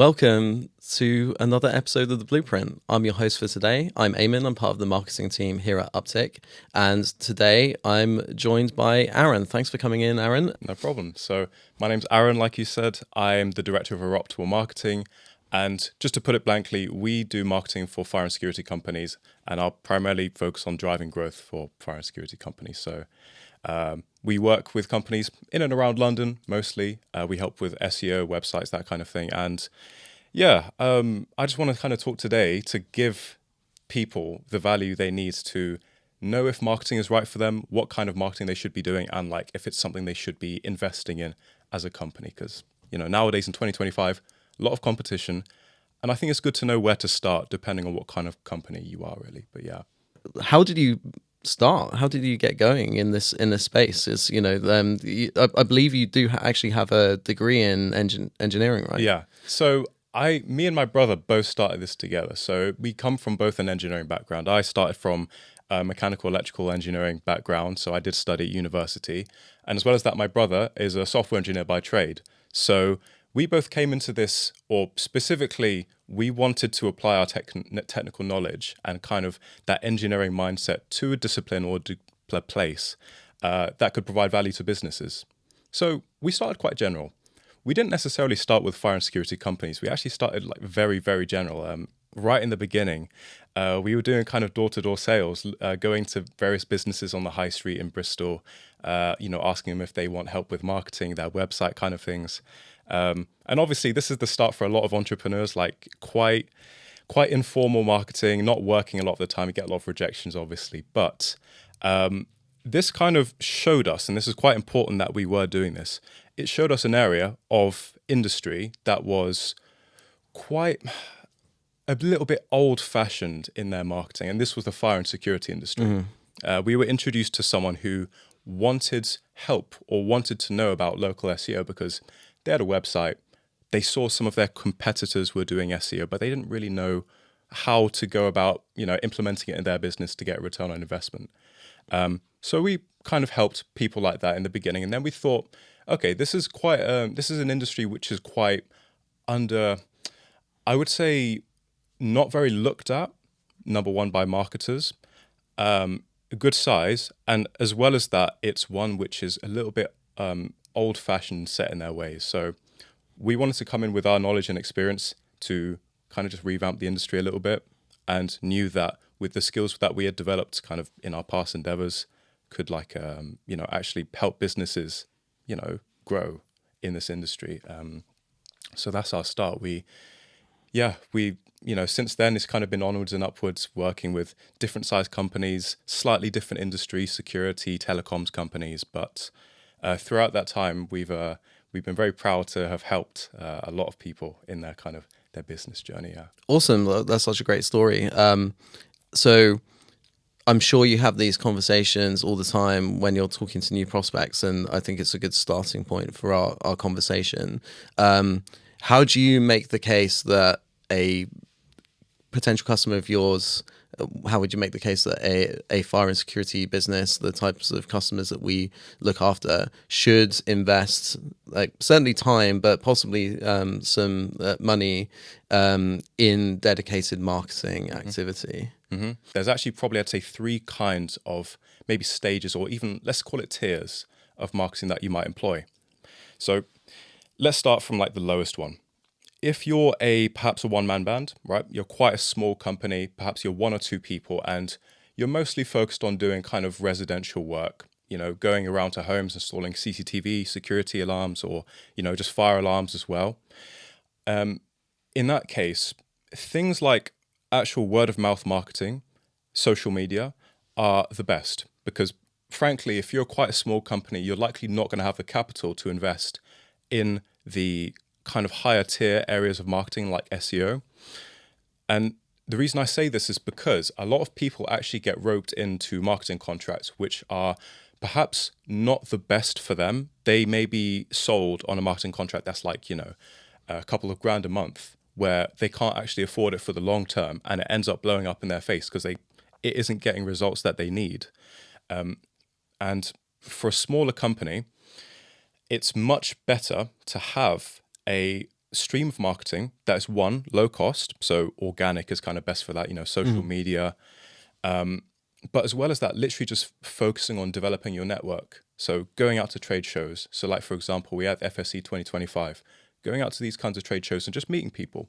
Welcome to another episode of The Blueprint. I'm your host for today. I'm Aimen. I'm part of the marketing team here at Uptick. And today I'm joined by Aaron. Thanks for coming in, Aaron. No problem. So my name's Aaron, like you said. I'm the director of Eruptible Marketing. And just to put it blankly, we do marketing for fire and security companies, and I'll primarily focus on driving growth for fire and security companies. So we work with companies in and around London, mostly. We help with SEO, websites, that kind of thing. And I just want to kind of talk today to give people the value they need to know if marketing is right for them, what kind of marketing they should be doing, and like if it's something they should be investing in as a company. Because, nowadays in 2025, a lot of competition. And I think it's good to know where to start depending on what kind of company you are, really. But yeah. How did you start? How did you get going in this space? I believe you do actually have a degree in engineering, right? Yeah. So me and my brother both started this together. So we come from both an engineering background. I started from a mechanical electrical engineering background. So I did study at university. And as well as that, my brother is a software engineer by trade. So we both came into this, or specifically, we wanted to apply our technical knowledge and kind of that engineering mindset to a discipline or a place that could provide value to businesses. So we started quite general. We didn't necessarily start with fire and security companies. We actually started like very, very general. Right in the beginning, we were doing kind of door-to-door sales, going to various businesses on the high street in Bristol, asking them if they want help with marketing, their website kind of things. And obviously, this is the start for a lot of entrepreneurs, like quite informal marketing, not working a lot of the time. You get a lot of rejections, obviously. But this kind of showed us, and this is quite important that we were doing this, it showed us an area of industry that was quite a little bit old-fashioned in their marketing. And this was the fire and security industry. Mm-hmm. We were introduced to someone who wanted help or wanted to know about local SEO because they had a website. They saw some of their competitors were doing SEO, but they didn't really know how to go about, implementing it in their business to get a return on investment. So we kind of helped people like that in the beginning, and then we thought, okay, this is an industry which is quite under, I would say, not very looked at. Number one, by marketers, a good size, and as well as that, it's one which is a little bit old-fashioned, set in their ways. So we wanted to come in with our knowledge and experience to kind of just revamp the industry a little bit, and knew that with the skills that we had developed kind of in our past endeavors could actually help businesses, grow in this industry. So that's our start. Since then it's kind of been onwards and upwards, working with different size companies, slightly different industries, security, telecoms companies, but throughout that time, we've been very proud to have helped a lot of people in their business journey. Yeah. Awesome. That's such a great story. So I'm sure you have these conversations all the time when you're talking to new prospects, and I think it's a good starting point for our conversation. How do you make the case that a potential customer of yours, how would you make the case that a fire and security business, the types of customers that we look after, should invest, like certainly time, but possibly some money in dedicated marketing activity? Mm-hmm. There's actually probably, I'd say, three kinds of maybe stages, or even let's call it tiers of marketing that you might employ. So let's start from like the lowest one. If you're perhaps a one-man band, right? You're quite a small company, perhaps you're one or two people, and you're mostly focused on doing kind of residential work, going around to homes, installing CCTV, security alarms, or, just fire alarms as well. In that case, things like actual word-of-mouth marketing, social media are the best, because frankly, if you're quite a small company, you're likely not going to have the capital to invest in the kind of higher tier areas of marketing like SEO. And the reason I say this is because a lot of people actually get roped into marketing contracts which are perhaps not the best for them. They may be sold on a marketing contract that's like, a couple of grand a month, where they can't actually afford it for the long term, and it ends up blowing up in their face because it isn't getting results that they need. And for a smaller company, it's much better to have a stream of marketing that is one, low cost, so organic is kind of best for that, social media, but as well as that, literally just focusing on developing your network. So going out to trade shows. So like, for example, we have FSC 2025, going out to these kinds of trade shows and just meeting people,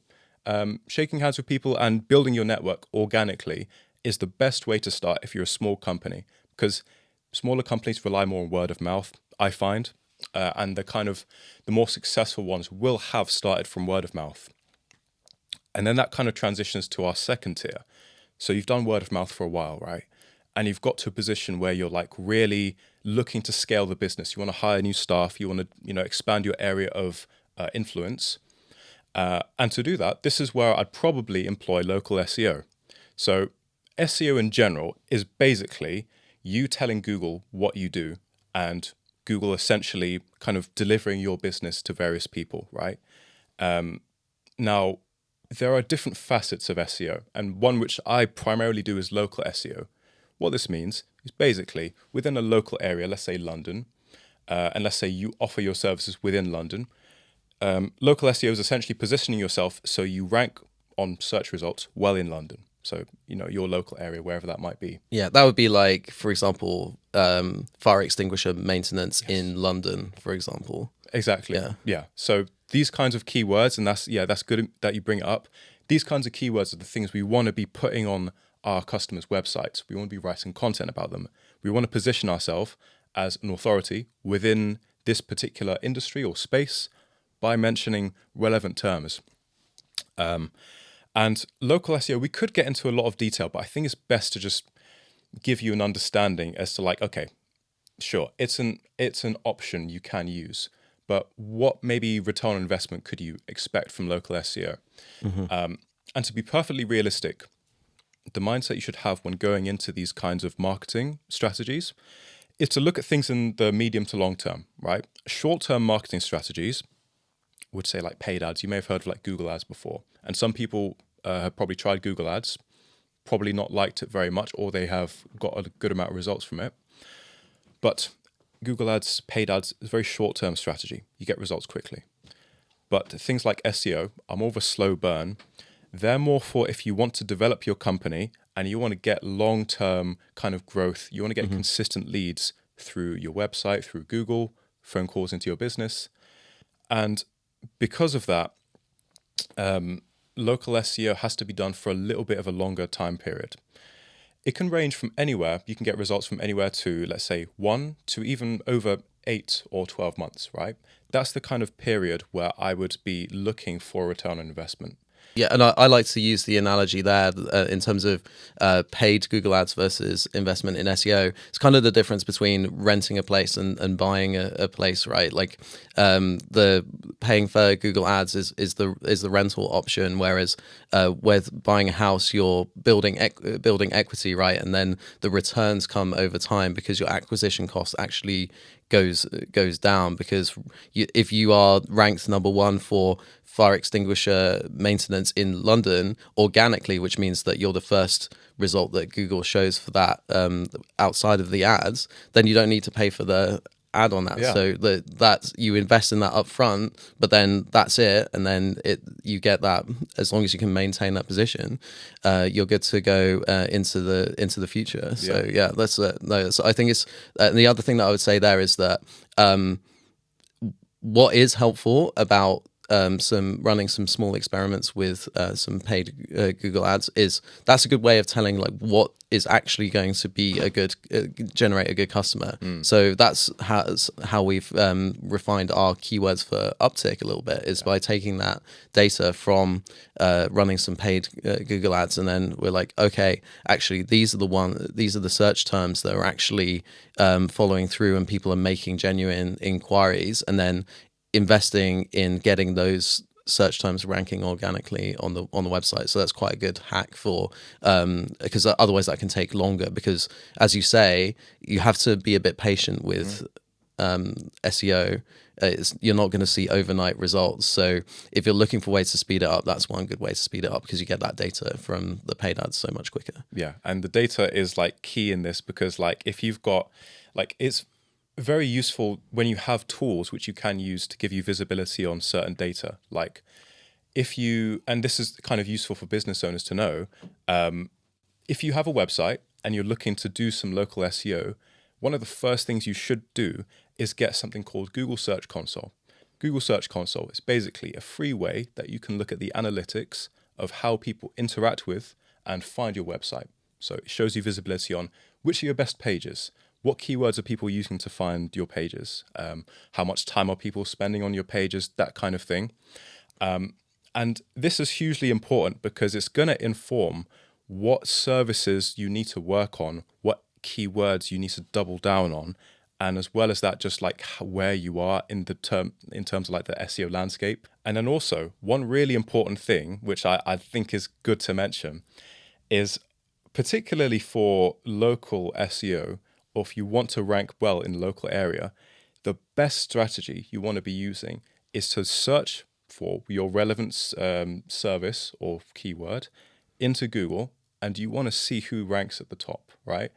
shaking hands with people and building your network organically is the best way to start if you're a small company, because smaller companies rely more on word of mouth, I find, and the more successful ones will have started from word of mouth. And then that kind of transitions to our second tier. So you've done word of mouth for a while, right? And you've got to a position where you're like really looking to scale the business. You want to hire new staff. You want to, expand your area of influence. And to do that, this is where I'd probably employ local SEO. So SEO in general is basically you telling Google what you do and Google essentially kind of delivering your business to various people, right? Now, there are different facets of SEO, and one which I primarily do is local SEO. What this means is basically within a local area, let's say London, and let's say you offer your services within London, local SEO is essentially positioning yourself so you rank on search results well in London. So, your local area, wherever that might be. Yeah, that would be like, for example, fire extinguisher maintenance in London, for example. Exactly. Yeah. So these kinds of keywords, and that's good that you bring it up. These kinds of keywords are the things we want to be putting on our customers' websites. We want to be writing content about them. We want to position ourselves as an authority within this particular industry or space by mentioning relevant terms. And local SEO, we could get into a lot of detail, but I think it's best to just give you an understanding as to like, okay, sure, it's an option you can use, but what maybe return on investment could you expect from local SEO? And to be perfectly realistic, the mindset you should have when going into these kinds of marketing strategies is to look at things in the medium to long term, right? Short-term marketing strategies would say like paid ads. You may have heard of like Google ads before. And some people have probably tried Google ads, probably not liked it very much, or they have got a good amount of results from it. But Google ads, paid ads is a very short-term strategy. You get results quickly. But things like SEO are more of a slow burn. They're more for if you want to develop your company and you want to get long-term kind of growth, you want to get consistent leads through your website, through Google, phone calls into your business. And because of that, local SEO has to be done for a little bit of a longer time period. It can range from anywhere. You can get results from anywhere to, let's say, 1 to even over 8 or 12 months, right? That's the kind of period where I would be looking for a return on investment. Yeah, and I like to use the analogy there in terms of paid Google ads versus investment in SEO. It's kind of the difference between renting a place and buying a place, right? Like the paying for Google ads is the rental option, whereas with buying a house, you're building equity, right? And then the returns come over time because your acquisition cost actually goes down, because if you are ranked number 1 for fire extinguisher maintenance in London organically, which means that you're the first result that Google shows for that outside of the ads, then you don't need to pay for the ad on that. Yeah. So that you invest in that up front, but then that's it, and then you get that. As long as you can maintain that position, you're good to go into the future. So yeah, that's no. So I think it's the other thing that I would say there is that what is helpful about running some small experiments with some paid Google ads is that's a good way of telling like what is actually going to be a good generate a good customer. So that's how we've refined our keywords for Uptick a little bit, is by taking that data from running some paid Google ads, and then we're like, okay, actually these are the search terms that are actually following through and people are making genuine inquiries, and then investing in getting those search terms ranking organically on the website. So that's quite a good hack for because otherwise that can take longer, because as you say, you have to be a bit patient with SEO. You're not going to see overnight results. So if you're looking for ways to speed it up, that's one good way to speed it up, because you get that data from the paid ads so much quicker. Yeah, and the data is like key in this, because like if you've got like very useful when you have tools which you can use to give you visibility on certain data. Like if you, and this is kind of useful for business owners to know, if you have a website and you're looking to do some local SEO, one of the first things you should do is get something called Google Search Console. Google Search Console is basically a free way that you can look at the analytics of how people interact with and find your website. So it shows you visibility on which are your best pages, what keywords are people using to find your pages, how much time are people spending on your pages, that kind of thing. And this is hugely important because it's going to inform what services you need to work on, what keywords you need to double down on, and as well as that, just like where you are in terms of like the SEO landscape. And then also one really important thing, which I think is good to mention, is particularly for local SEO, or if you want to rank well in the local area, the best strategy you want to be using is to search for your relevant service or keyword into Google, and you want to see who ranks at the top, right?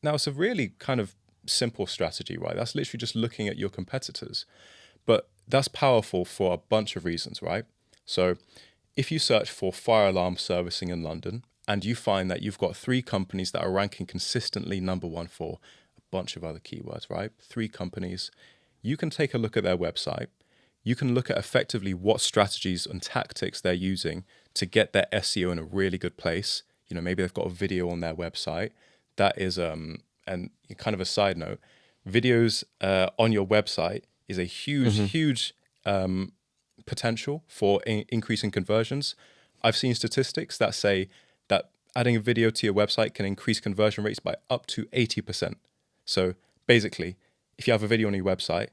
Now, it's a really kind of simple strategy, right? That's literally just looking at your competitors. But that's powerful for a bunch of reasons, right? So if you search for fire alarm servicing in London and you find that you've got 3 companies that are ranking consistently number 1 for a bunch of other keywords, right? 3 companies, you can take a look at their website. You can look at effectively what strategies and tactics they're using to get their SEO in a really good place. You know, maybe they've got a video on their website. That is, and kind of a side note, videos on your website is a huge potential for increasing conversions. I've seen statistics that say that adding a video to your website can increase conversion rates by up to 80%. So basically, if you have a video on your website,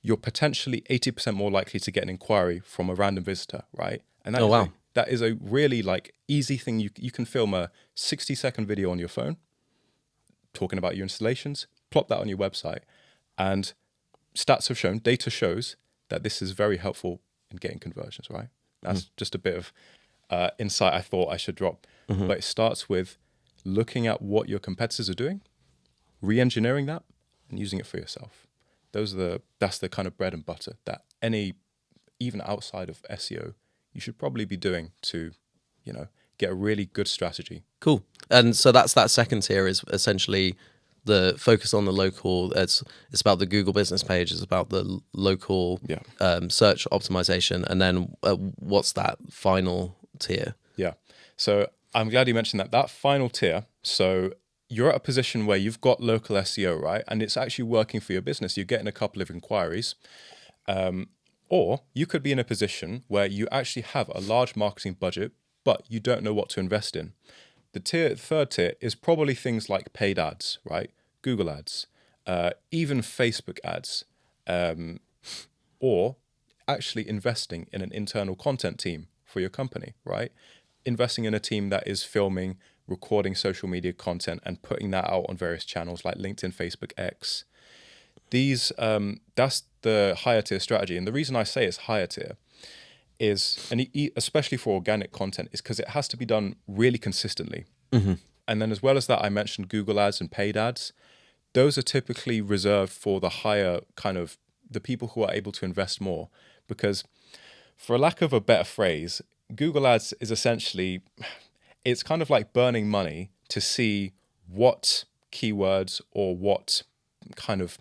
you're potentially 80% more likely to get an inquiry from a random visitor, right? And that is a really like easy thing. You can film a 60-second video on your phone talking about your installations, plop that on your website, and stats have shown, data shows that this is very helpful in getting conversions, right? That's just a bit of insight I thought I should drop. But it starts with looking at what your competitors are doing, re-engineering that, and using it for yourself. That's the kind of bread and butter that even outside of SEO, you should probably be doing to, get a really good strategy. Cool. And so that's that second tier is essentially the focus on the local. It's about the Google business page. It's about the local search optimization. And then what's that final tier? Yeah. So I'm glad you mentioned that final tier. So you're at a position where you've got local SEO, right? And it's actually working for your business. You're getting a couple of inquiries. Or you could be in a position where you actually have a large marketing budget, but you don't know what to invest in. The third tier is probably things like paid ads, right? Google ads, even Facebook ads, or actually investing in an internal content team for your company, right? Investing in a team that is filming, recording social media content and putting that out on various channels like LinkedIn, Facebook, X. That's the higher tier strategy. And the reason I say it's higher tier is, and especially for organic content, is because it has to be done really consistently. And then as well as that, I mentioned Google ads and paid ads. Those are typically reserved for the higher kind of the people who are able to invest more, because for lack of a better phrase, Google ads is essentially, it's kind of like burning money to see what keywords or what kind of,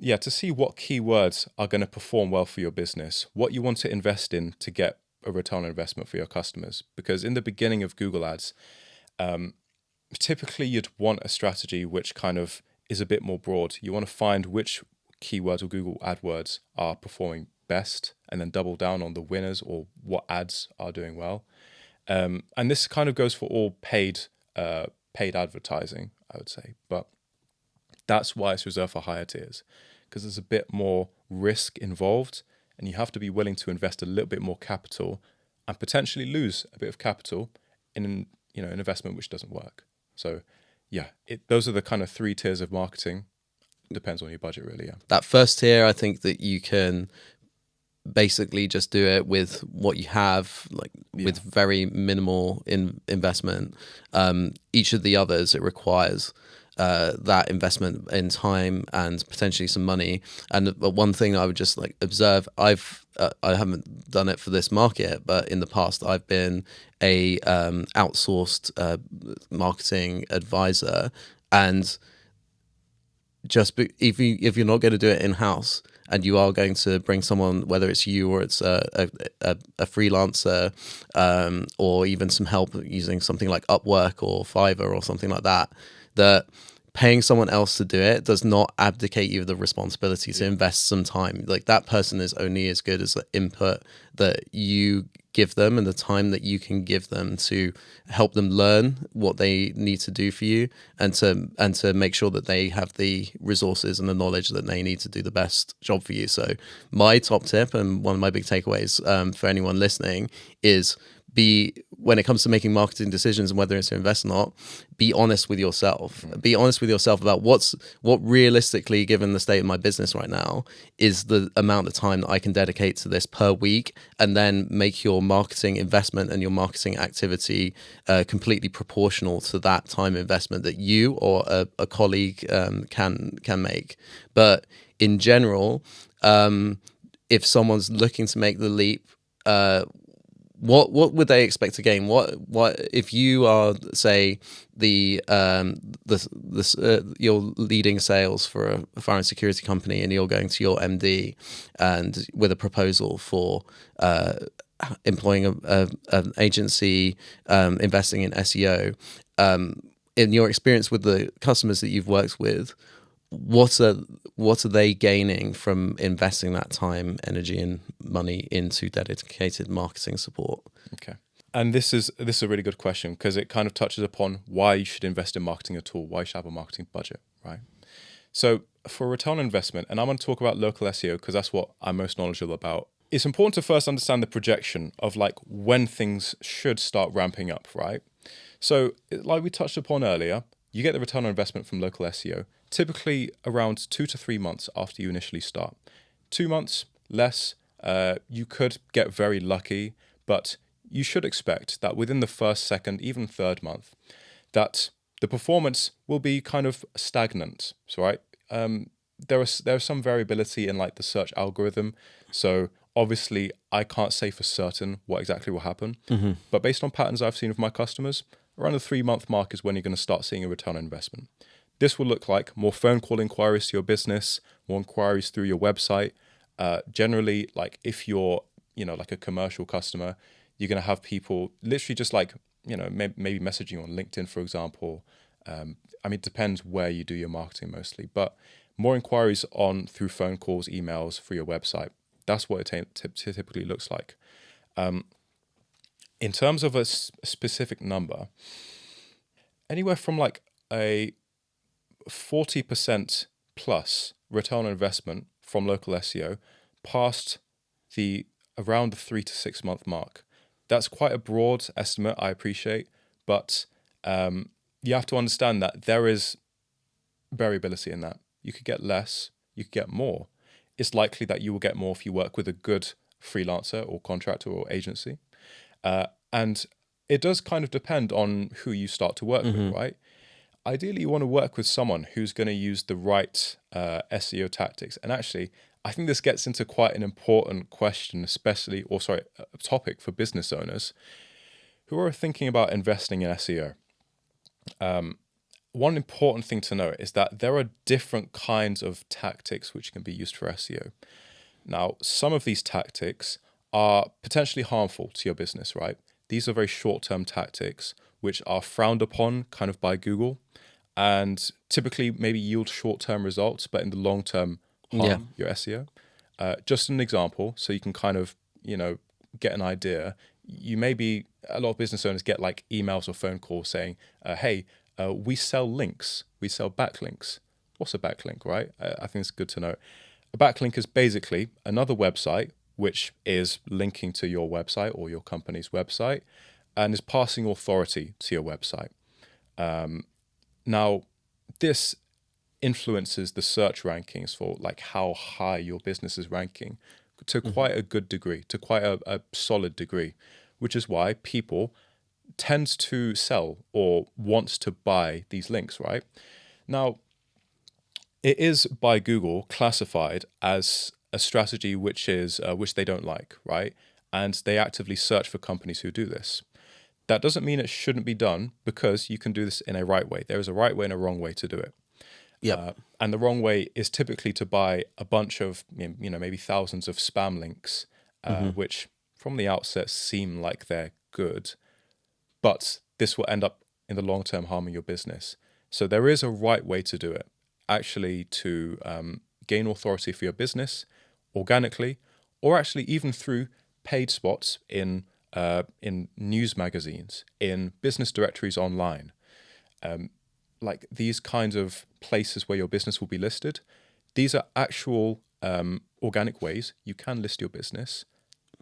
to see what keywords are going to perform well for your business, what you want to invest in to get a return on investment for your customers. Because in the beginning of Google ads, typically you'd want a strategy which kind of is a bit more broad. You want to find which keywords or Google AdWords are performing best and then double down on the winners or what ads are doing well. And this kind of goes for all paid advertising, I would say. But that's why it's reserved for higher tiers, because there's a bit more risk involved and you have to be willing to invest a little bit more capital and potentially lose a bit of capital in an investment which doesn't work. So those are the kind of 3 tiers of marketing. Depends on your budget, really. Yeah. That first tier, I think that you can basically just do it with what you have, with very minimal investment. Each of the others, it requires that investment in time and potentially some money. And one thing I would just like observe, I haven't done it for this market, but in the past I've been a outsourced marketing advisor, and if you're not going to do it in house and you are going to bring someone, whether it's you or it's a freelancer, or even some help using something like Upwork or Fiverr or something like that, that paying someone else to do it does not abdicate you the responsibility to invest some time. Like, that person is only as good as the input that you give them and the time that you can give them to help them learn what they need to do for you, and to make sure that they have the resources and the knowledge that they need to do the best job for you. So my top tip, and one of my big takeaways for anyone listening, is when it comes to making marketing decisions and whether it's to invest or not, be honest with yourself. Be honest with yourself about what realistically, given the state of my business right now, is the amount of time that I can dedicate to this per week, and then make your marketing investment and your marketing activity completely proportional to that time investment that you or a colleague can make. But in general, if someone's looking to make the leap, what would they expect to gain? What if you are, say, you're leading sales for a fire and security company, and you're going to your MD and with a proposal for employing an agency, investing in SEO. In your experience with the customers that you've worked with, what are they gaining from investing that time, energy, and money into dedicated marketing support? Okay. And this is a really good question, because it kind of touches upon why you should invest in marketing at all, why you should have a marketing budget, right? So for return on investment, and I'm going to talk about local SEO because that's what I'm most knowledgeable about, it's important to first understand the projection of like when things should start ramping up, right? So like we touched upon earlier, you get the return on investment from local SEO typically around 2 to 3 months after you initially start. 2 months, less, you could get very lucky, but you should expect that within the first, second, even third month, that the performance will be kind of stagnant. So, right, there is some variability in like the search algorithm. So obviously, I can't say for certain what exactly will happen, but based on patterns I've seen of my customers, around the 3-month mark is when you're going to start seeing a return on investment. This will look like more phone call inquiries to your business, more inquiries through your website. Generally, like if you're, like a commercial customer, you're going to have people literally just like, maybe messaging on LinkedIn, for example. It depends where you do your marketing mostly, but more inquiries through phone calls, emails, through your website. That's what it typically looks like. In terms of a specific number, anywhere from like a 40% plus return on investment from local SEO past around the 3 to 6 month mark. That's quite a broad estimate, I appreciate, but you have to understand that there is variability in that. You could get less, you could get more. It's likely that you will get more if you work with a good freelancer or contractor or agency. And it does kind of depend on who you start to work with, right? Ideally, you want to work with someone who's going to use the right SEO tactics. And actually, I think this gets into quite an important question, topic for business owners who are thinking about investing in SEO. One important thing to note is that there are different kinds of tactics which can be used for SEO. Now, some of these tactics are potentially harmful to your business, right? These are very short-term tactics which are frowned upon kind of by Google and typically maybe yield short-term results, but in the long term harm your SEO. Just an example, so you can kind of, get an idea. A lot of business owners get like emails or phone calls saying, hey, we sell links, we sell backlinks. What's a backlink, right? I think it's good to know. A backlink is basically another website which is linking to your website or your company's website and is passing authority to your website. Now, this influences the search rankings for like how high your business is ranking to quite a good degree, to quite a solid degree, which is why people tend to sell or want to buy these links, right? Now, it is by Google classified as a strategy which they don't like, right? And they actively search for companies who do this. That doesn't mean it shouldn't be done, because you can do this in a right way. There is a right way and a wrong way to do it. Yep. And the wrong way is typically to buy a bunch of, maybe thousands of spam links, which from the outset seem like they're good, but this will end up in the long term harming your business. So there is a right way to do it, actually, to gain authority for your business organically, or actually even through paid spots in news magazines, in business directories online. Like these kinds of places where your business will be listed, these are actual organic ways you can list your business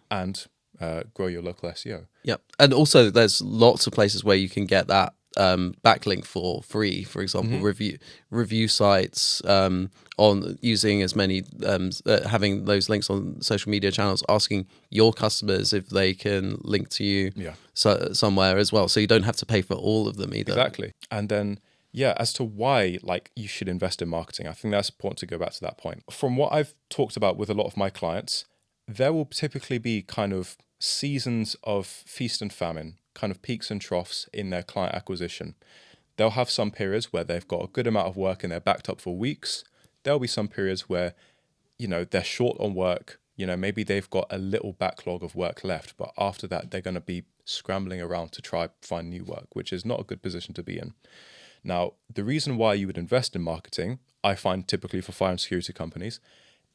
and grow your local SEO. Yep. And also, there's lots of places where you can get that backlink for free. For example, review sites, on using as many having those links on social media channels, asking your customers if they can link to you somewhere as well. So you don't have to pay for all of them either. Exactly. And then, as to why you should invest in marketing, I think that's important to go back to that point. From what I've talked about with a lot of my clients, there will typically be kind of seasons of feast and famine, kind of peaks and troughs in their client acquisition. They'll have some periods where they've got a good amount of work and they're backed up for weeks. There'll be some periods where, they're short on work. Maybe they've got a little backlog of work left, but after that, they're going to be scrambling around to try find new work, which is not a good position to be in. Now, the reason why you would invest in marketing, I find typically for fire and security companies,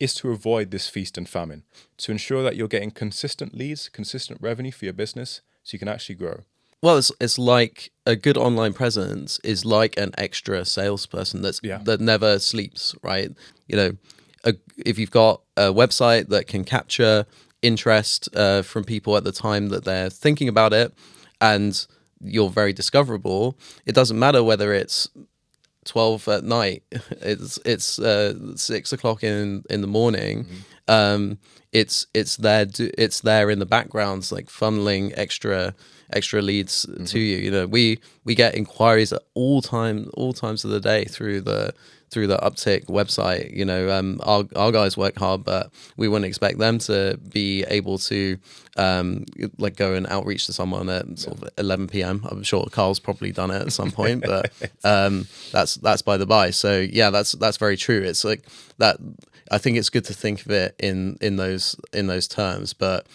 is to avoid this feast and famine, to ensure that you're getting consistent leads, consistent revenue for your business, so you can actually grow. Well, it's like a good online presence is like an extra salesperson that never sleeps, right? If you've got a website that can capture interest from people at the time that they're thinking about it, and you're very discoverable, it doesn't matter whether it's 12 at night, it's 6 o'clock in the morning. It's there in the backgrounds, like funneling extra leads to you. We get inquiries at all times of the day through the Uptick website. Our guys work hard, but we wouldn't expect them to be able to go and outreach to someone at sort of 11 p.m. I'm sure Carl's probably done it at some point, but that's by the by. So yeah, that's very true. It's like that. I think it's good to think of it in those terms, but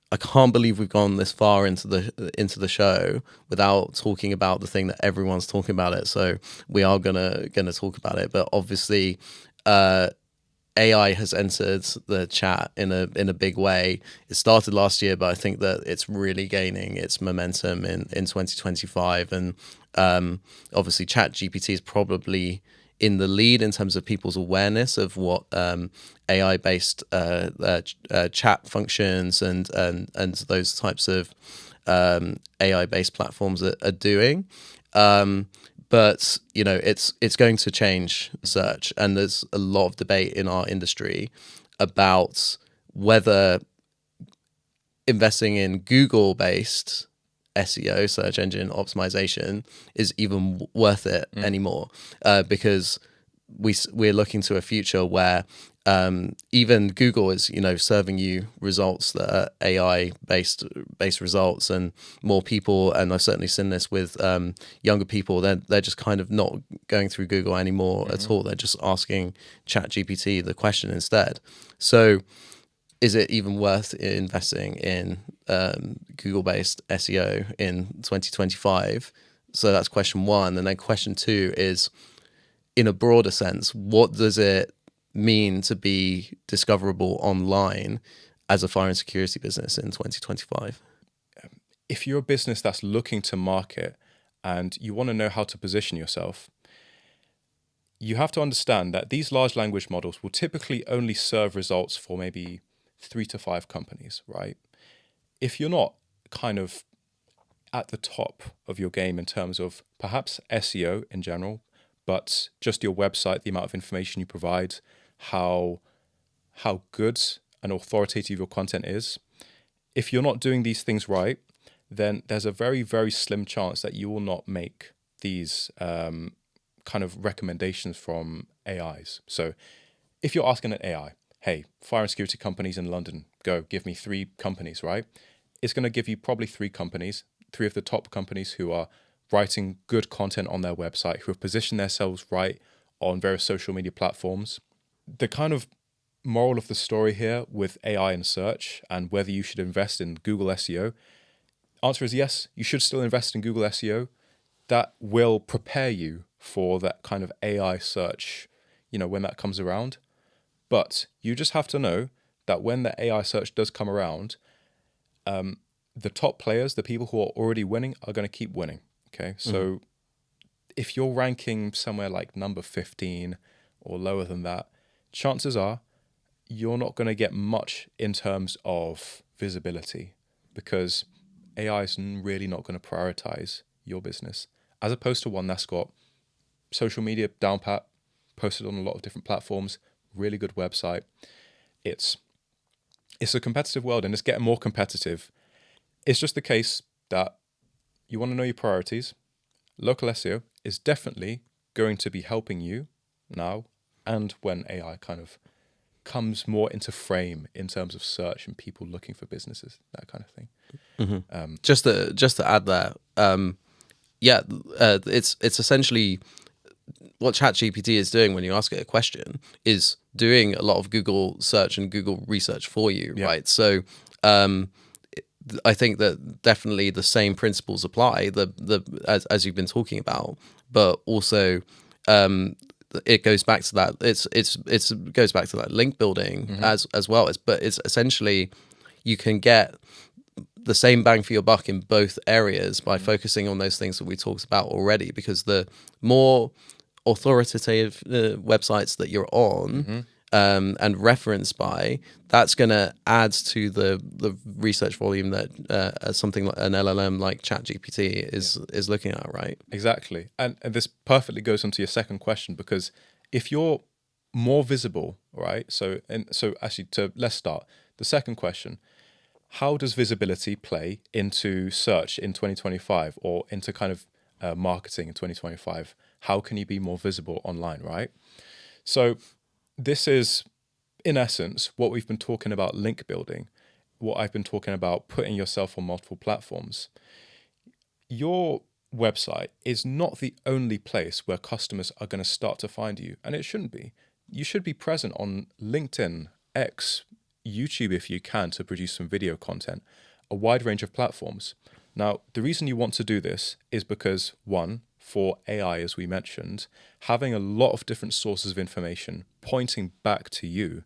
I can't believe we've gone this far into the show without talking about the thing that everyone's talking about it. So we are gonna talk about it, but obviously, AI has entered the chat in a big way. It started last year, but I think that it's really gaining its momentum in 2025, and obviously, ChatGPT is probably in the lead in terms of people's awareness of what AI-based chat functions and those types of AI-based platforms are doing. But it's going to change search, and there's a lot of debate in our industry about whether investing in Google-based SEO, search engine optimization, is even worth it anymore, because we're looking to a future where even Google is serving you results that are AI based results, and more people, and I've certainly seen this with younger people, they're just kind of not going through Google anymore at all. They're just asking ChatGPT the question instead. So is it even worth investing in Google-based SEO in 2025? So that's question one. And then question two is, in a broader sense, what does it mean to be discoverable online as a fire and security business in 2025? If you're a business that's looking to market and you want to know how to position yourself, you have to understand that these large language models will typically only serve results for maybe 3 to 5 companies, right? If you're not kind of at the top of your game in terms of perhaps SEO in general, but just your website, the amount of information you provide, how good and authoritative your content is, if you're not doing these things right, then there's a very, very slim chance that you will not make these kind of recommendations from AIs. So if you're asking an AI, hey, fire and security companies in London, go give me 3 companies, right? It's going to give you probably 3 companies, 3 of the top companies who are writing good content on their website, who have positioned themselves right on various social media platforms. The kind of moral of the story here with AI and search and whether you should invest in Google SEO, answer is yes, you should still invest in Google SEO. That will prepare you for that kind of AI search, when that comes around. But you just have to know that when the AI search does come around, the top players, the people who are already winning, are going to keep winning. Okay, so if you're ranking somewhere like number 15 or lower than that, chances are you're not going to get much in terms of visibility because AI is really not going to prioritize your business as opposed to one that's got social media down pat, posted on a lot of different platforms, really good website. It's a competitive world and it's getting more competitive. It's just the case that you want to know your priorities. Local SEO is definitely going to be helping you now and when AI kind of comes more into frame in terms of search and people looking for businesses, that kind of thing. Just to add that, it's essentially what ChatGPT is doing when you ask it a question is doing a lot of Google search and Google research for you, right? So I think that definitely the same principles apply, as you've been talking about, but also it goes back to that. It goes back to that link building as well. But it's essentially you can get the same bang for your buck in both areas by focusing on those things that we talked about already. Because the more authoritative websites that you're on and referenced by, that's going to add to the research volume that something like an LLM like ChatGPT is looking at, right? Exactly. And this perfectly goes into your second question, because if you're more visible, right? So actually, let's start. The second question, how does visibility play into search in 2025 or into kind of marketing in 2025? How can you be more visible online, right? So this is, in essence, what we've been talking about link building, what I've been talking about putting yourself on multiple platforms. Your website is not the only place where customers are going to start to find you, and it shouldn't be. You should be present on LinkedIn, X, YouTube if you can to produce some video content, a wide range of platforms. Now, the reason you want to do this is because, one, for AI, as we mentioned, having a lot of different sources of information pointing back to you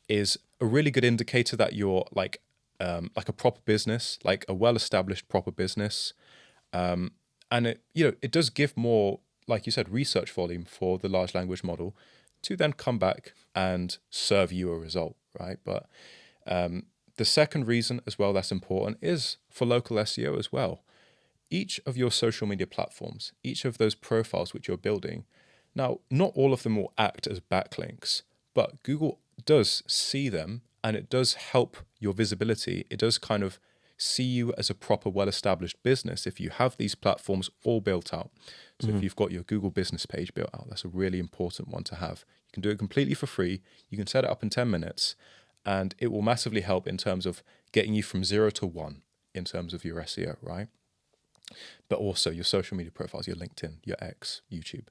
is a really good indicator that you're like a proper business, like a well-established proper business. And it does give more, like you said, research volume for the large language model to then come back and serve you a result, right? But the second reason as well that's important is for local SEO as well. Each of your social media platforms, each of those profiles which you're building, now, not all of them will act as backlinks, but Google does see them and it does help your visibility. It does kind of see you as a proper, well-established business if you have these platforms all built out. So if you've got your Google business page built out, that's a really important one to have. You can do it completely for free. You can set it up in 10 minutes and it will massively help in terms of getting you from 0 to 1 in terms of your SEO, right? But also your social media profiles, your LinkedIn, your X, YouTube.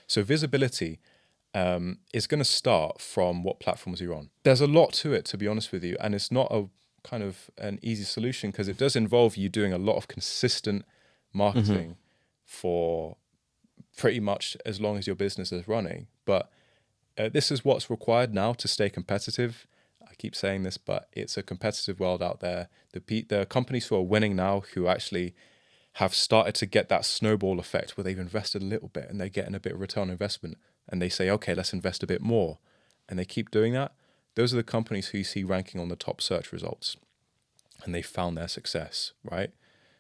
So visibility is going to start from what platforms you're on. There's a lot to it, to be honest with you, and it's not a kind of an easy solution because it does involve you doing a lot of consistent marketing for pretty much as long as your business is running. But this is what's required now to stay competitive. I keep saying this, but it's a competitive world out there. The companies who are winning now, who actually have started to get that snowball effect where they've invested a little bit and they're getting a bit of return on investment and they say, okay, let's invest a bit more. And they keep doing that. Those are the companies who you see ranking on the top search results and they found their success, right?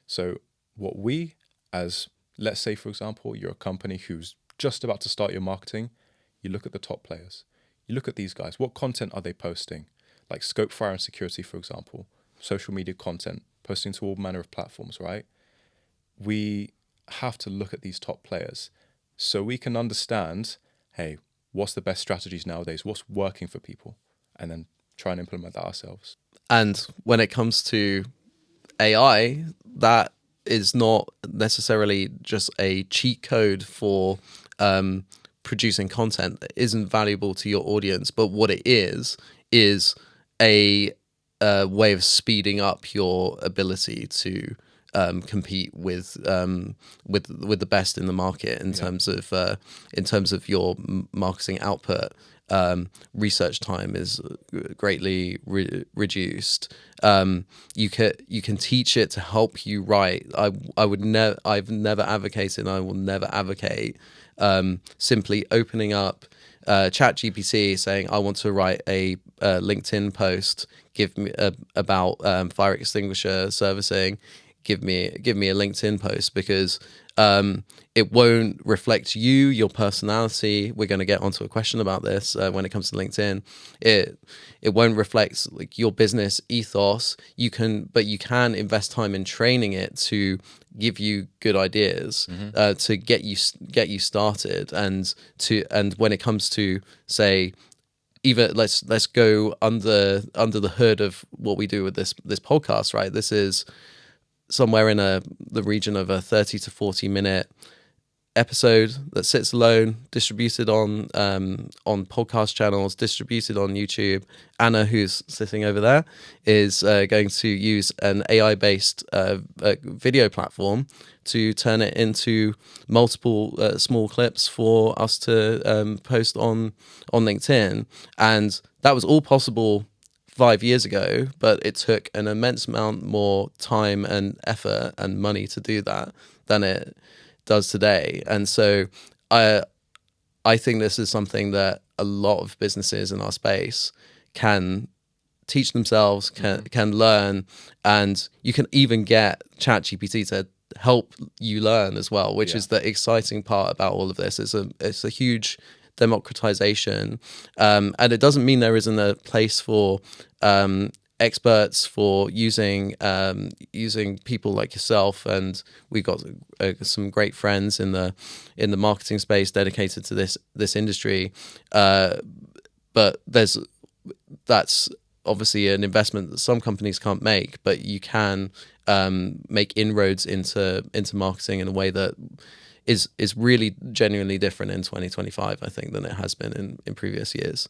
So what we, as let's say, for example, you're a company who's just about to start your marketing, you look at the top players. You look at these guys. What content are they posting? Like Scope Fire and Security, for example, social media content, posting to all manner of platforms, right? We have to look at these top players. so we can understand, hey, what's the best strategies nowadays? What's working for people? And then try and implement that ourselves. And when it comes to AI, that is not necessarily just a cheat code for producing content that isn't valuable to your audience, but what it is a way of speeding up your ability to compete with the best in the market in terms of your marketing output. Research time is greatly reduced. You can teach it to help you write. I've never advocated, and I will never advocate simply opening up ChatGPT, saying I want to write a LinkedIn post, give me about fire extinguisher servicing. Give me a LinkedIn post, because it won't reflect you, your personality. We're going to get onto a question about this when it comes to LinkedIn. It won't reflect like your business ethos. But you can invest time in training it to give you good ideas, to get you started, and when it comes to, say, even let's go under the hood of what we do with this podcast, right? This is somewhere in the region of a 30 to 40 minute episode that sits alone, distributed on podcast channels, distributed on YouTube. Anna, who's sitting over there, is going to use an AI based video platform to turn it into multiple small clips for us to post on LinkedIn. And that was all possible 5 years ago, but it took an immense amount more time and effort and money to do that than it does today. And so I think this is something that a lot of businesses in our space can teach themselves, can learn, and you can even get ChatGPT to help you learn as well, which is the exciting part about all of this. It's a huge democratization, and it doesn't mean there isn't a place for experts for using people like yourself, and we've got some great friends in the marketing space dedicated to this industry, but that's obviously an investment that some companies can't make, but you can make inroads into marketing in a way that is really genuinely different in 2025, I think, than it has been in previous years.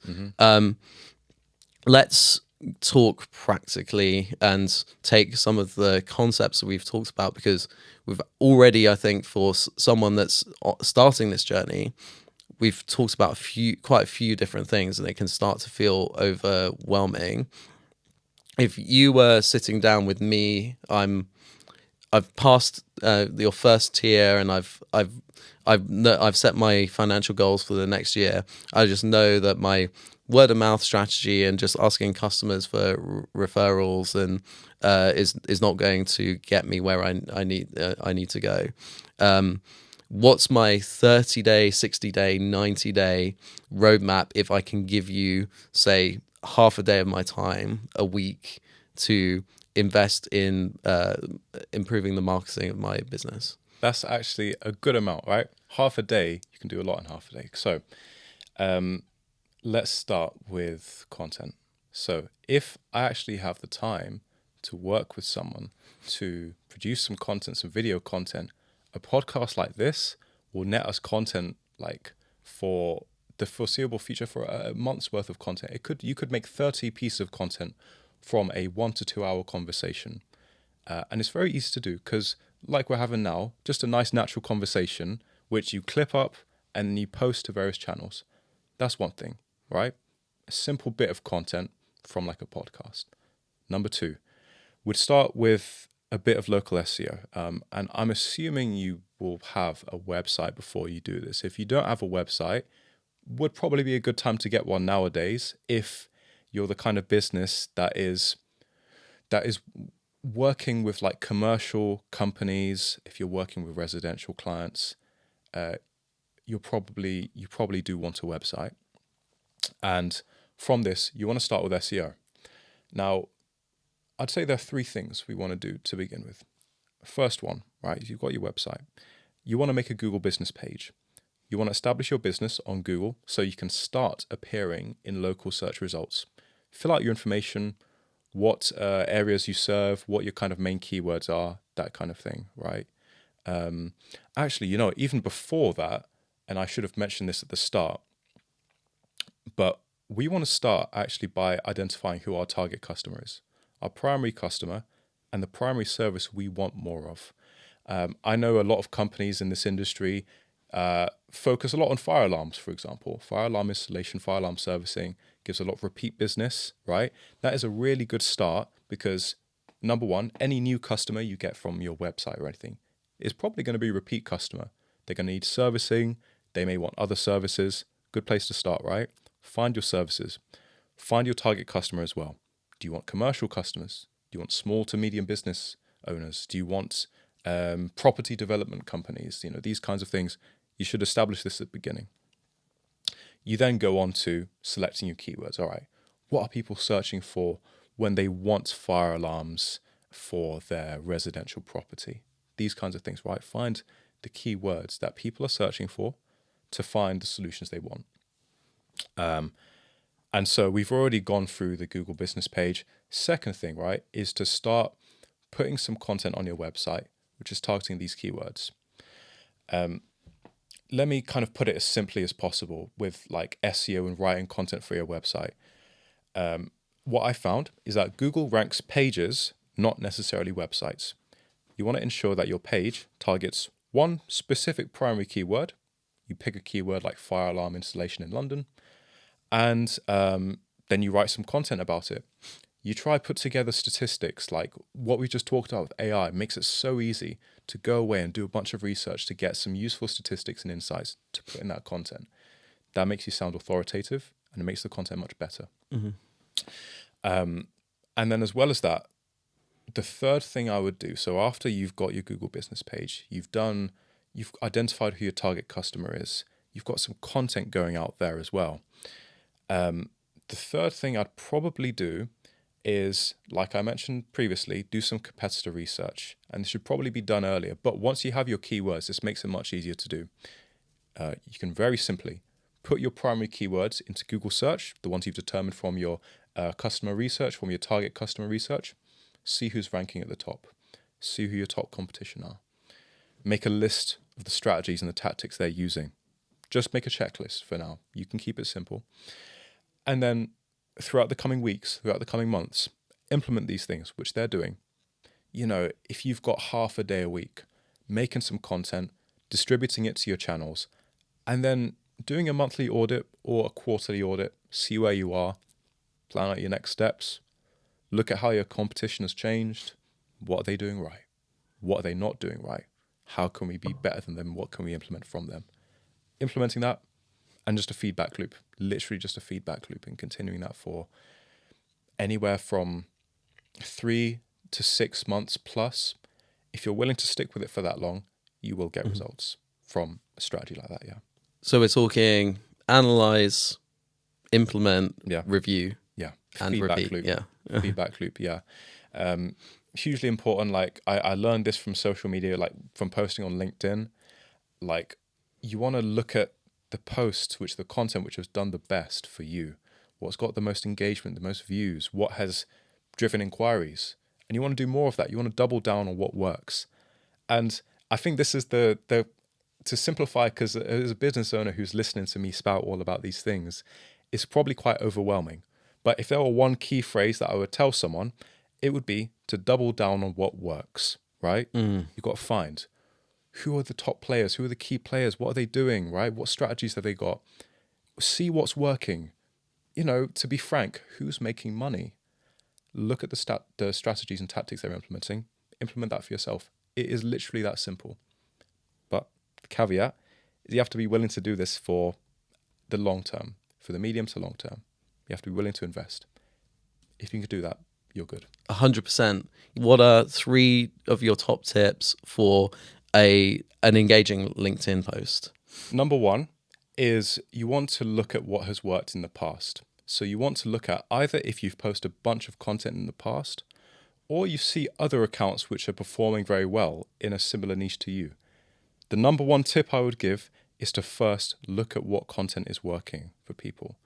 Let's talk practically and take some of the concepts that we've talked about, because we've already, I think, for someone that's starting this journey, we've talked about quite a few different things, and it can start to feel overwhelming. If you were sitting down with me, I've passed your first tier, and I've set my financial goals for the next year. I just know that my word of mouth strategy and just asking customers for referrals and is not going to get me where I need to go. What's my 30-day, 60-day, 90-day roadmap if I can give you, say, half a day of my time a week to invest in improving the marketing of my business? That's actually a good amount, right? Half a day, you can do a lot in half a day. So let's start with content. So if I actually have the time to work with someone to produce some content, some video content, a podcast like this will net us content like for the foreseeable future, for a month's worth of content. You could make 30 pieces of content from a 1 to 2 hour conversation. And it's very easy to do, because like we're having now, just a nice natural conversation, which you clip up and you post to various channels. That's one thing, right? A simple bit of content from like a podcast. Number 2, we'd start with a bit of local SEO. And I'm assuming you will have a website before you do this. If you don't have a website, would probably be a good time to get one nowadays if you're the kind of business that is working with like commercial companies. If you're working with residential clients, you probably do want a website. And from this, you want to start with SEO. Now, I'd say there are 3 things we want to do to begin with. First one, right? You've got your website. You want to make a Google business page. You want to establish your business on Google so you can start appearing in local search results. Fill out your information, what areas you serve, what your kind of main keywords are, that kind of thing, right? Actually, even before that, and I should have mentioned this at the start, but we want to start actually by identifying who our target customer is, our primary customer, and the primary service we want more of. I know a lot of companies in this industry focus a lot on fire alarms, for example. Fire alarm installation, fire alarm servicing gives a lot of repeat business, right? That is a really good start because, number one, any new customer you get from your website or anything is probably going to be a repeat customer. They're going to need servicing. They may want other services. Good place to start, right? Find your services. Find your target customer as well. Do you want commercial customers? Do you want small to medium business owners? Do you want property development companies? These kinds of things. You should establish this at the beginning. You then go on to selecting your keywords. All right, what are people searching for when they want fire alarms for their residential property? These kinds of things, right? Find the keywords that people are searching for to find the solutions they want. And so we've already gone through the Google business page. Second thing, right, is to start putting some content on your website, which is targeting these keywords. Let me kind of put it as simply as possible with like SEO and writing content for your website. What I found is that Google ranks pages, not necessarily websites. You want to ensure that your page targets one specific primary keyword. You pick a keyword like fire alarm installation in London, and then you write some content about it. You try put together statistics like what we just talked about with AI. It makes it so easy to go away and do a bunch of research to get some useful statistics and insights to put in that content. That makes you sound authoritative and it makes the content much better. And then as well as that, the third thing I would do, so after you've got your Google business page, you've identified who your target customer is, you've got some content going out there as well. The third thing I'd probably do is, like I mentioned previously, do some competitor research. And this should probably be done earlier. But once you have your keywords, this makes it much easier to do. You can very simply put your primary keywords into Google search, the ones you've determined from your customer research, from your target customer research. See who's ranking at the top. See who your top competition are. Make a list of the strategies and the tactics they're using. Just make a checklist for now. You can keep it simple. And then throughout the coming weeks, throughout the coming months, implement these things, which they're doing. If you've got half a day a week, making some content, distributing it to your channels, and then doing a monthly audit or a quarterly audit, see where you are, plan out your next steps, look at how your competition has changed, what are they doing right, what are they not doing right, how can we be better than them, what can we implement from them. Implementing that, and just a feedback loop, literally just a feedback loop, and continuing that for anywhere from 3 to 6 months plus. If you're willing to stick with it for that long, you will get results from a strategy like that, yeah. So we're talking analyze, implement, review, and feedback repeat. loop. Yeah. Feedback loop, yeah. Hugely important. Like I learned this from social media, like from posting on LinkedIn. Like you want to look at the posts, the content which has done the best for you, what's got the most engagement, the most views, what has driven inquiries, and you want to do more of that. You want to double down on what works. And I think this is the to simplify, because as a business owner who's listening to me spout all about these things, it's probably quite overwhelming. But if there were one key phrase that I would tell someone, it would be to double down on what works, right? You've got to find who are the top players, who are the key players, what are they doing, right? What strategies have they got? See what's working. To be frank, who's making money? Look at the strategies and tactics they're implementing. Implement that for yourself. It is literally that simple. But the caveat is you have to be willing to do this for the long term, for the medium to long term. You have to be willing to invest. If you can do that, you're good. 100%. What are 3 of your top tips for an engaging LinkedIn post? Number 1 is you want to look at what has worked in the past. So you want to look at either if you've posted a bunch of content in the past, or you see other accounts which are performing very well in a similar niche to you. The number 1 tip I would give is to first look at what content is working for people.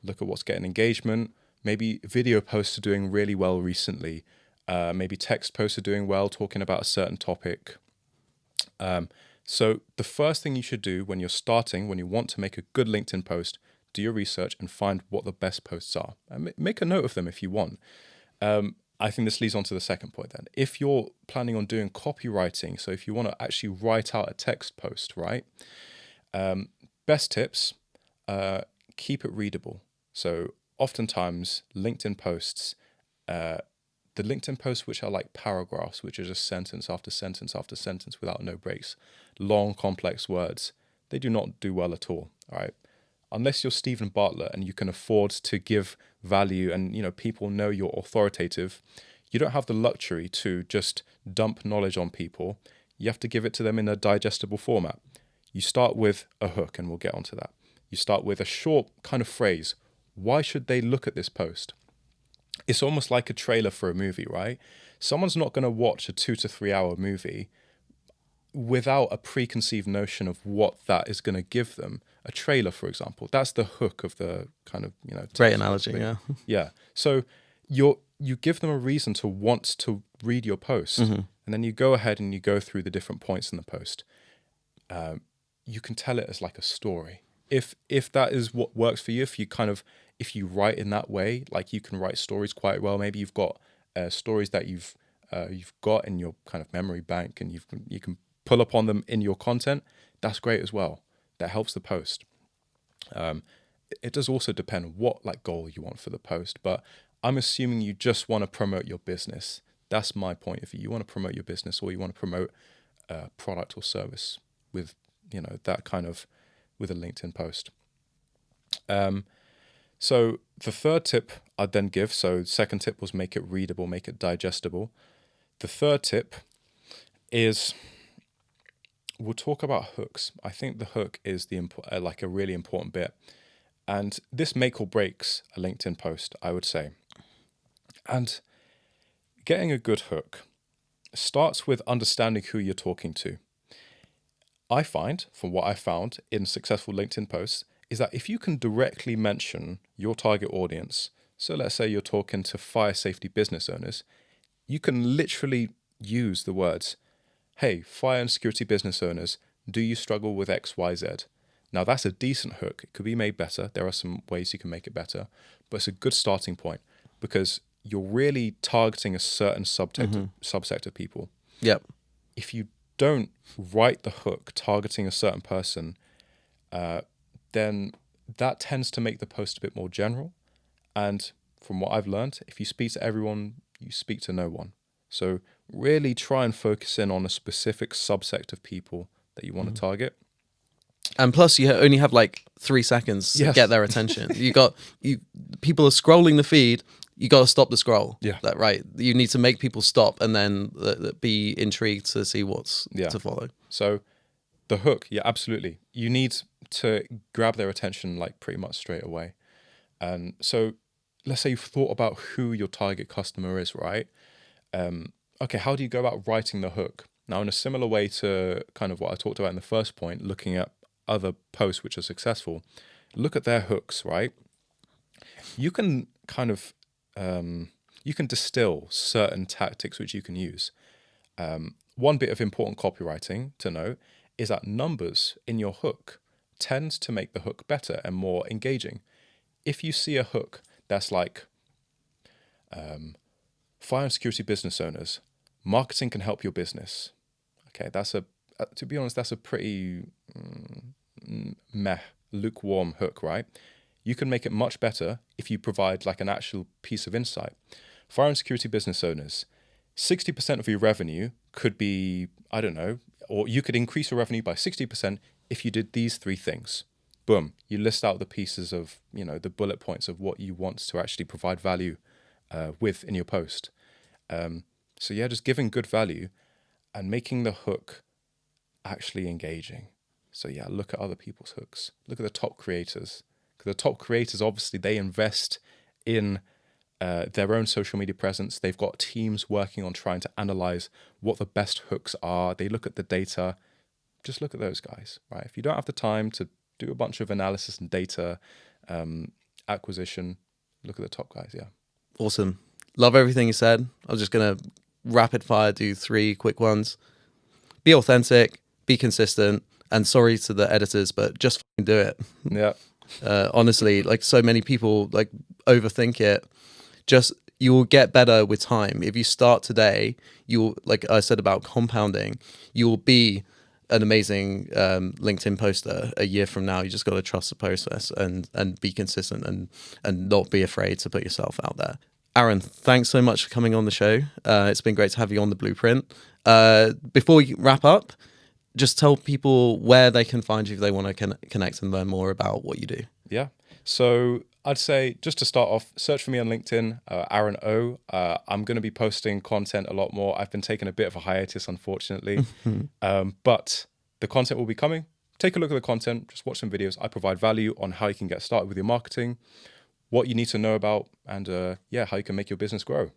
Look at what's getting engagement. Maybe video posts are doing really well recently. Maybe text posts are doing well, talking about a certain topic. So the first thing you should do when you're starting, when you want to make a good LinkedIn post, do your research and find what the best posts are. And make a note of them if you want. I think this leads on to the second point then. If you're planning on doing copywriting, so if you want to actually write out a text post, right? Best tips, keep it readable. So oftentimes LinkedIn posts, the LinkedIn posts which are like paragraphs, which are just sentence after sentence after sentence without no breaks, long, complex words, they do not do well at all, right? Unless you're Stephen Bartlett and you can afford to give value and, people know you're authoritative, you don't have the luxury to just dump knowledge on people. You have to give it to them in a digestible format. You start with a hook, and we'll get onto that. You start with a short kind of phrase. Why should they look at this post? It's almost like a trailer for a movie, right? Someone's not going to watch a 2 to 3 hour movie without a preconceived notion of what that is going to give them. A trailer, for example, that's the hook of the kind of, Great analogy, yeah. Yeah. So you give them a reason to want to read your post, and then you go ahead and you go through the different points in the post. You can tell it as like a story. If that is what works for you, if you write in that way, like you can write stories quite well. Maybe you've got stories that you've got in your kind of memory bank, and you can pull upon them in your content. That's great as well. That helps the post. It does also depend what like goal you want for the post, but I'm assuming you just want to promote your business. That's my point of view. You want to promote your business, or you want to promote a product or service with that kind of with a LinkedIn post. So the third tip I'd then give, so second tip was make it readable, make it digestible. The third tip is, we'll talk about hooks. I think the hook is like a really important bit. And this make or breaks a LinkedIn post, I would say. And getting a good hook starts with understanding who you're talking to. I find, from what I found in successful LinkedIn posts, is that if you can directly mention your target audience, so let's say you're talking to fire safety business owners, you can literally use the words, hey, fire and security business owners, do you struggle with X, Y, Z? Now that's a decent hook. It could be made better. There are some ways you can make it better, but it's a good starting point because you're really targeting a certain subset of people. Yep. If you don't write the hook targeting a certain person, then that tends to make the post a bit more general. And from what I've learned, if you speak to everyone, you speak to no one. So really try and focus in on a specific subset of people that you want to target. And plus, you only have like 3 seconds to get their attention. People are scrolling the feed. You got to stop the scroll. Yeah. Right. You need to make people stop and then be intrigued to see what's to follow. So the hook, yeah, absolutely. You need to grab their attention like pretty much straight away. And so let's say you've thought about who your target customer is, right? Okay, how do you go about writing the hook? Now, in a similar way to kind of what I talked about in the first point, looking at other posts which are successful, look at their hooks, right? You can kind of you can distill certain tactics which you can use. One bit of important copywriting to know is that numbers in your hook tends to make the hook better and more engaging. If you see a hook that's like fire and security business owners, marketing can help your business. Okay, to be honest, that's a pretty lukewarm hook, right? You can make it much better if you provide like an actual piece of insight. Fire and security business owners, 60% of your revenue could be, I don't know, or you could increase your revenue by 60% if you did these 3 things. Boom, you list out the pieces of, the bullet points of what you want to actually provide value with in your post. So yeah, just giving good value and making the hook actually engaging. So yeah, look at other people's hooks. Look at the top creators. Because the top creators, obviously, they invest in their own social media presence. They've got teams working on trying to analyze what the best hooks are. They look at the data. just look at those guys, right? If you don't have the time to do a bunch of analysis and data acquisition, look at the top guys. Yeah. Awesome. Love everything you said. I'm just going to rapid fire do 3 quick ones. Be authentic, be consistent, and sorry to the editors, but just fucking do it. Yeah. Honestly, like so many people like overthink it. Just you will get better with time. If you start today, you'll, like I said about compounding, you will be an amazing LinkedIn poster a year from now. You just got to trust the process and be consistent and not be afraid to put yourself out there. Aaron, thanks so much for coming on the show. It's been great to have you on The Blueprint. Before we wrap up, just tell people where they can find you if they want to connect and learn more about what you do. Yeah. So I'd say, just to start off, search for me on LinkedIn, Aaron O. I'm going to be posting content a lot more. I've been taking a bit of a hiatus, unfortunately, but the content will be coming. Take a look at the content, just watch some videos. I provide value on how you can get started with your marketing, what you need to know about, and how you can make your business grow.